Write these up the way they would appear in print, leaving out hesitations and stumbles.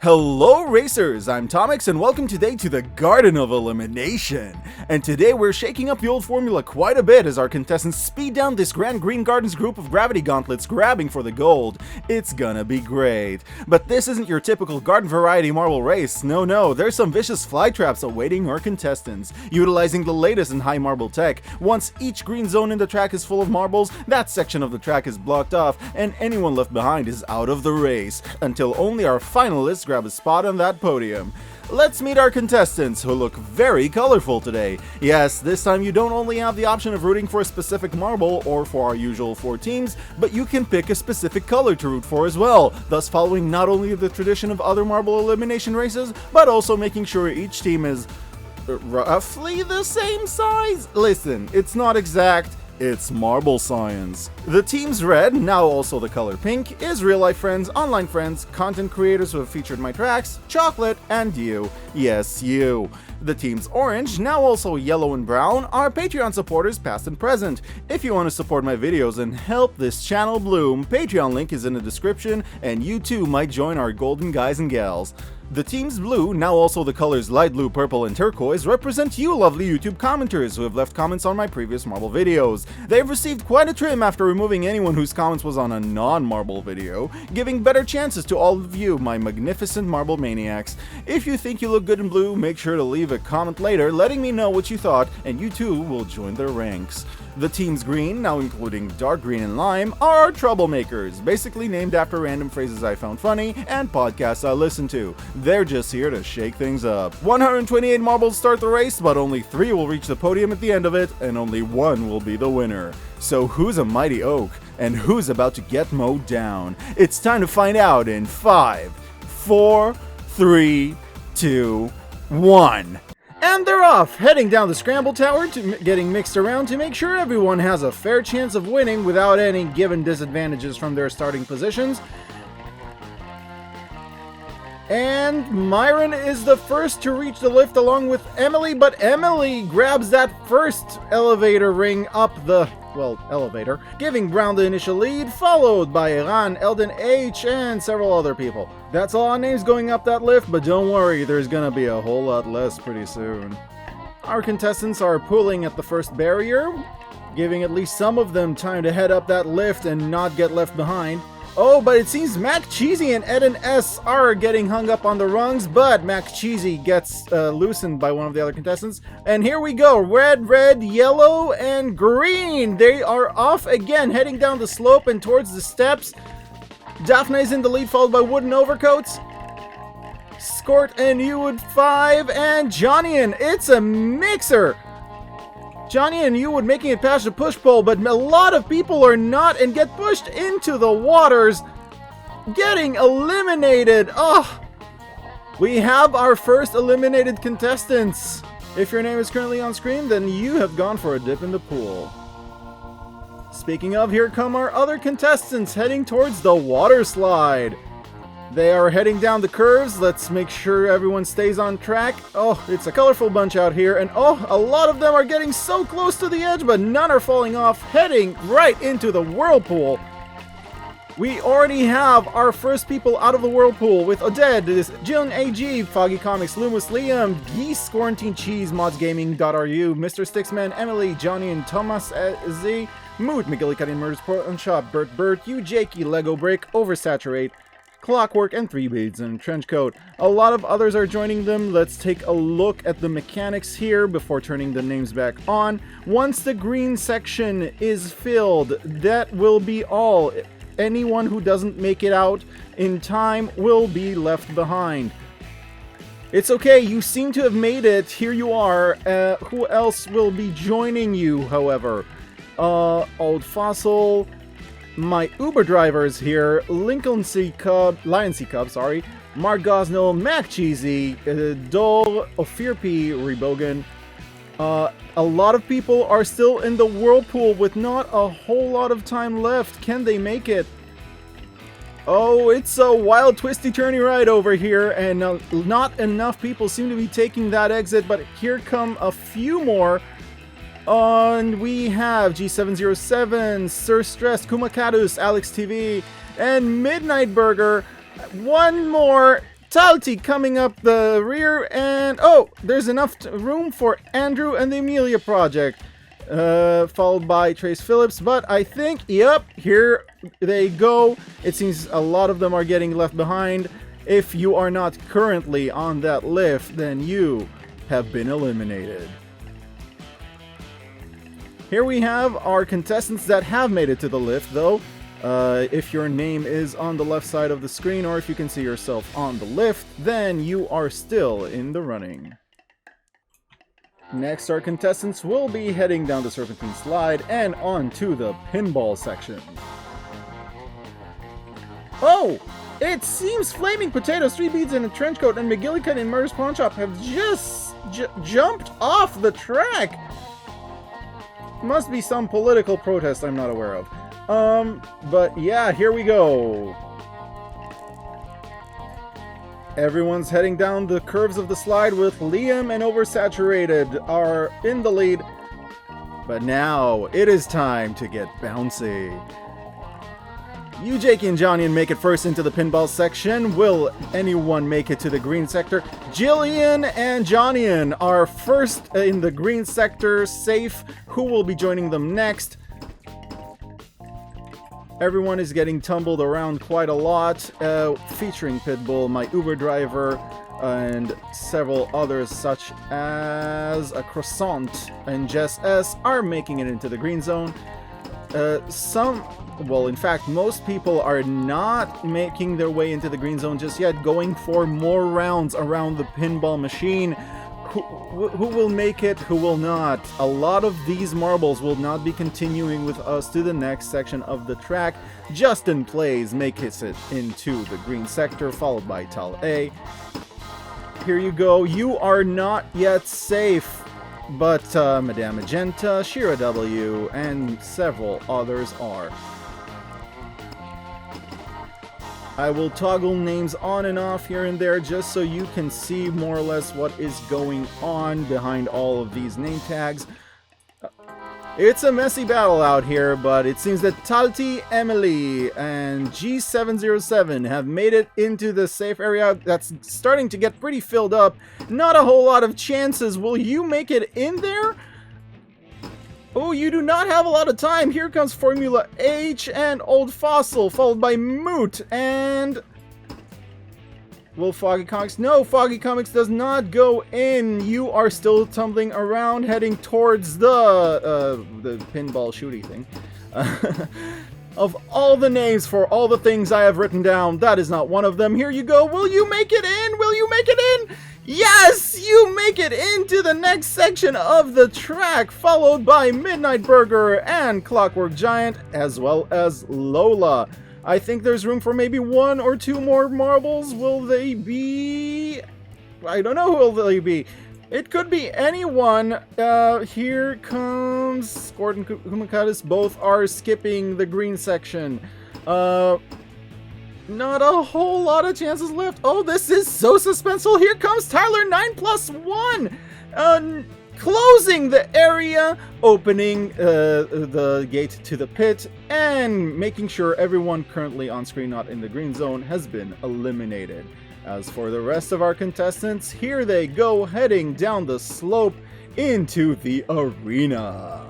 Hello racers, I'm Tomix and welcome today to the Garden of Elimination. And today we're shaking up the old formula quite a bit as our contestants speed down this Grand Green Gardens group of gravity gauntlets grabbing for the gold. It's gonna be great. But this isn't your typical garden variety marble race. No, there's some vicious fly traps awaiting our contestants. Utilizing the latest in high marble tech, once each green zone in the track is full of marbles, that section of the track is blocked off and anyone left behind is out of the race, until only our finalists grab a spot on that podium. Let's meet our contestants, who look very colorful today. Yes, this time you don't only have the option of rooting for a specific marble or for our usual 4 teams, but you can pick a specific color to root for as well, thus following not only the tradition of other marble elimination races, but also making sure each team is roughly the same size? Listen, it's not exact. It's marble science. The team's red, now also the color pink, is real-life friends, online friends, content creators who have featured my tracks, chocolate, and you. Yes, you. The team's orange, now also yellow and brown, are Patreon supporters past and present. If you want to support my videos and help this channel bloom, Patreon link is in the description, and you too might join our golden guys and gals. The team's blue, now also the colors light blue, purple, and turquoise, represent you lovely YouTube commenters who have left comments on my previous marble videos. They've received quite a trim after removing anyone whose comments was on a non-marble video, giving better chances to all of you, my magnificent marble maniacs. If you think you look good in blue, make sure to leave a comment later letting me know what you thought, and you too will join their ranks. The team's green, now including dark green and lime, are our troublemakers, basically named after random phrases I found funny and podcasts I listen to. They're just here to shake things up. 128 marbles start the race, but only 3 will reach the podium at the end of it, and only 1 will be the winner. So who's a mighty oak, and who's about to get mowed down? It's time to find out in 5, 4, 3, 2, 1. And they're off, heading down the scramble tower, getting mixed around to make sure everyone has a fair chance of winning without any given disadvantages from their starting positions. And Myron is the first to reach the lift along with Emily, but Emily grabs that first elevator ring up the, elevator, giving Brown the initial lead, followed by Iran, Eldon H, and several other people. That's a lot of names going up that lift, but don't worry, there's gonna be a whole lot less pretty soon. Our contestants are pulling at the first barrier, giving at least some of them time to head up that lift and not get left behind. Oh, but it seems Mac Cheesy and Eden S are getting hung up on the rungs, but Mac Cheesy gets loosened by one of the other contestants. And here we go, red, yellow, and green. They are off again, heading down the slope and towards the steps. Daphne's in the lead, followed by Wooden Overcoats, Skort and you would 5, and Johnny and it's a mixer. Johnny and you would making it past the push pole, but a lot of people are not and get pushed into the waters, getting eliminated. Oh, we have our first eliminated contestants. If your name is currently on screen, then you have gone for a dip in the pool. Speaking of, here come our other contestants heading towards the water slide. They are heading down the curves. Let's make sure everyone stays on track. Oh, it's a colorful bunch out here, and oh, a lot of them are getting so close to the edge, but none are falling off, heading right into the whirlpool. We already have our first people out of the whirlpool with Oded, Jillian AG, Foggy Comics, Loomis, Liam, Geese, Quarantine Cheese, Modsgaming.ru, Mr. Sticksman, Emily, Johnny, and Thomas Z, Moot, McGillicuddy Murders, Portland Shop, Bert, you, Jakey, Lego Break, Oversaturate, Clockwork, and 3 Beads in a Trench Coat. A lot of others are joining them. Let's take a look at the mechanics here before turning the names back on. Once the green section is filled, that will be all. Anyone who doesn't make it out in time will be left behind. It's okay, you seem to have made it. Here you are. Who else will be joining you, however? Old Fossil, my Uber drivers here, Lion C. Cub, Mark Gosnell, Mac Cheesy, Dole, Ophir P, Rebogan. A lot of people are still in the whirlpool with not a whole lot of time left. Can they make it? Oh, it's a wild twisty-turny ride over here, and not enough people seem to be taking that exit, but here come a few more. And we have G707, Sir Stress, Kumakatus, Alex TV, and Midnight Burger. One more Talty coming up the rear, and oh, there's enough room for Andrew and the Amelia Project. Followed by Trace Phillips, but I think, yep, here they go. It seems a lot of them are getting left behind. If you are not currently on that lift, then you have been eliminated. Here we have our contestants that have made it to the lift, though. If your name is on the left side of the screen, or if you can see yourself on the lift, then you are still in the running. Next, our contestants will be heading down the Serpentine Slide and on to the pinball section. Oh! It seems Flaming Potatoes, 3 Beads in a Trench Coat, and McGillicuddy in Murder's Pawn Shop have just jumped off the track! Must be some political protest I'm not aware of. But yeah, here we go. Everyone's heading down the curves of the slide with Liam and Oversaturated are in the lead. But now it is time to get bouncy. You, Jakey, and Johnny make it first into the pinball section. Will anyone make it to the green sector? Jillian and Johnny are first in the green sector, safe. Who will be joining them next? Everyone is getting tumbled around quite a lot, featuring Pitbull, my Uber driver, and several others such as a Croissant and Jess S are making it into the green zone. Well, in fact, most people are not making their way into the green zone just yet, going for more rounds around the pinball machine. Who will make it, who will not? A lot of these marbles will not be continuing with us to the next section of the track. Justin Plays makes it into the green sector, followed by Tal A. Here you go. You are not yet safe, but Madame Magenta, Shira W, and several others are. I will toggle names on and off here and there just so you can see more or less what is going on behind all of these name tags. It's a messy battle out here, but it seems that Talty, Emily, and G707 have made it into the safe area that's starting to get pretty filled up. Not a whole lot of chances. Will you make it in there? Oh, you do not have a lot of time. Here comes Formula H and Old Fossil, followed by Moot and... Will Foggy Comics? No, Foggy Comics does not go in. You are still tumbling around, heading towards the pinball shooty thing. Of all the names for all the things I have written down, that is not one of them. Here you go. Will you make it in? Will you make it in? Yes! You make it into the next section of the track, followed by Midnight Burger and Clockwork Giant, as well as Lola. I think there's room for maybe 1 or 2 more marbles. Will they be... I don't know who will they be. It could be anyone. Here comes Gordon Kumakatis. Both are skipping the green section. Not a whole lot of chances left. Oh, this is so suspenseful. Here comes Tyler 9+1. Closing the area, opening the gate to the pit, and making sure everyone currently on screen not in the green zone has been eliminated. As for the rest of our contestants, here they go heading down the slope into the arena.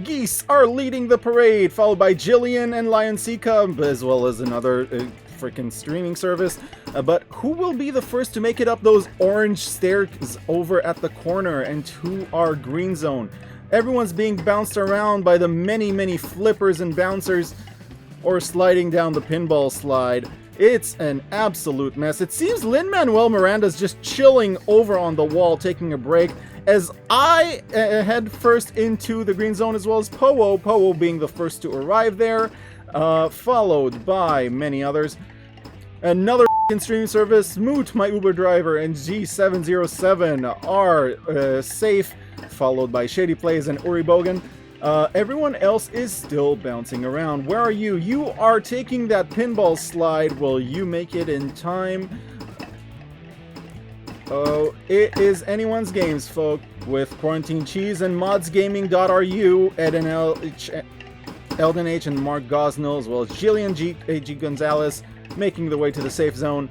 Geese are leading the parade, followed by Jillian and Lion Sika, as well as another freaking streaming service. But who will be the first to make it up those orange stairs over at the corner and to our green zone? Everyone's being bounced around by the many flippers and bouncers, or sliding down the pinball slide. It's an absolute mess. It seems Lin-Manuel Miranda's just chilling over on the wall, taking a break, as I head first into the green zone, as well as Powo being the first to arrive there, followed by many others. Another streaming service, Moot, my Uber driver, and G707 are safe, followed by Shady Plays and Uri Bogan. Everyone else is still bouncing around. Where are you? You are taking that pinball slide. Will you make it in time? Oh, it is anyone's games, folk, with Quarantine Cheese and modsgaming.ru, Elden H and Mark Gosnell, as well as Jillian G. Gonzalez, making their way to the safe zone.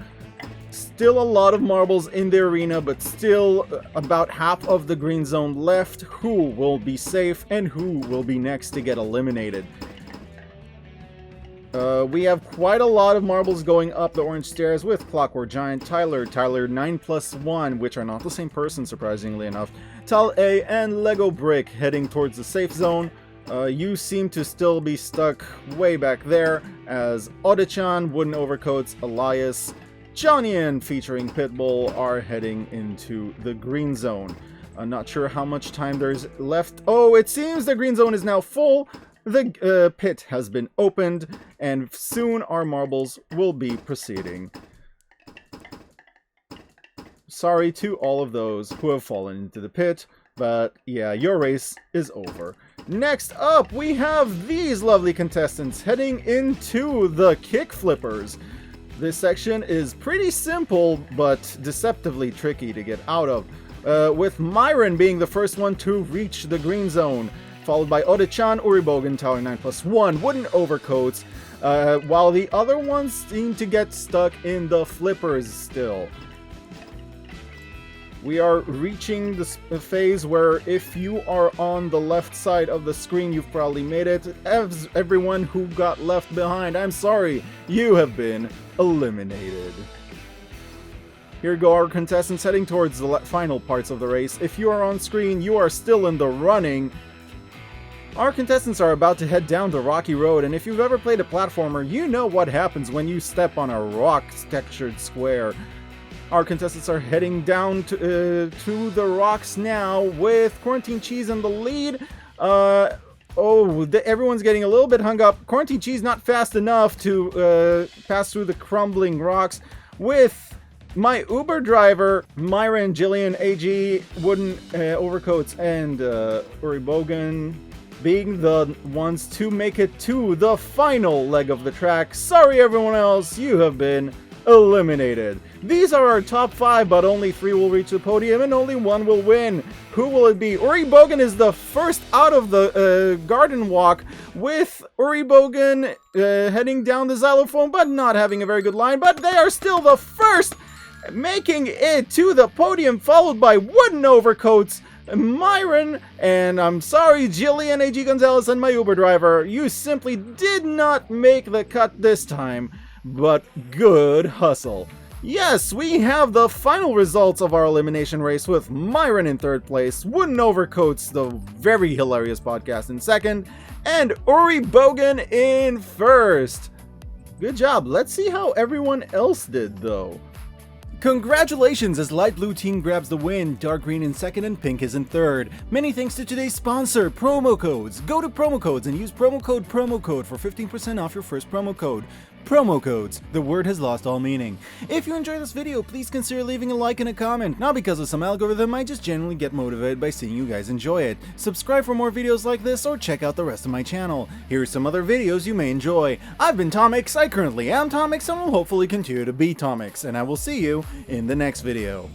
Still a lot of marbles in the arena, but still about half of the green zone left. Who will be safe and who will be next to get eliminated? We have quite a lot of marbles going up the orange stairs with Clockwork Giant, Tyler 9+1, which are not the same person, surprisingly enough, Tal A, and Lego Brick heading towards the safe zone. You seem to still be stuck way back there, as Odechan, Wooden Overcoats, Elias, Johnian featuring Pitbull are heading into the green zone. I'm not sure how much time there's left. Oh, it seems the green zone is now full. The pit has been opened, and soon our marbles will be proceeding. Sorry to all of those who have fallen into the pit, but yeah, your race is over. Next up, we have these lovely contestants heading into the kick flippers. This section is pretty simple, but deceptively tricky to get out of, with Myron being the first one to reach the green zone, followed by Odechan, Uribogan, Tower 9+1, Wooden Overcoats, while the other ones seem to get stuck in the flippers still. We are reaching the phase where if you are on the left side of the screen, you've probably made it. As everyone who got left behind, I'm sorry, you have been eliminated. Here go our contestants heading towards the final parts of the race. If you are on screen, you are still in the running. Our contestants are about to head down the rocky road, and if you've ever played a platformer, you know what happens when you step on a rock-textured square. Our contestants are heading down to the rocks now, with Quarantine Cheese in the lead. Everyone's getting a little bit hung up. Quarantine Cheese not fast enough to pass through the crumbling rocks, with my Uber driver, Myron, Jillian, AG, Wooden Overcoats, and Uribogan being the ones to make it to the final leg of the track. Sorry everyone else, you have been eliminated. These are our top 5, but only 3 will reach the podium and only 1 will win. Who will it be? Uribogan is the first out of the garden walk, with Uribogan heading down the xylophone but not having a very good line, but they are still the first, making it to the podium, followed by Wooden Overcoats, Myron, and I'm sorry, Jillian, AG Gonzalez, and my Uber driver. You simply did not make the cut this time, but good hustle. Yes, we have the final results of our elimination race, with Myron in 3rd place, Wooden Overcoats, the very hilarious podcast, in 2nd, and Uribogan in 1st. Good job. Let's see how everyone else did, though. Congratulations, as light blue team grabs the win, dark green in 2nd and pink is in 3rd. Many thanks to today's sponsor, Promo Codes. Go to Promo Codes and use promo code for 15% off your first promo code. Promo Codes. The word has lost all meaning. If you enjoyed this video, please consider leaving a like and a comment. Not because of some algorithm, I just genuinely get motivated by seeing you guys enjoy it. Subscribe for more videos like this, or check out the rest of my channel. Here are some other videos you may enjoy. I've been Tomix, I currently am Tomix, and will hopefully continue to be Tomix, and I will see you in the next video.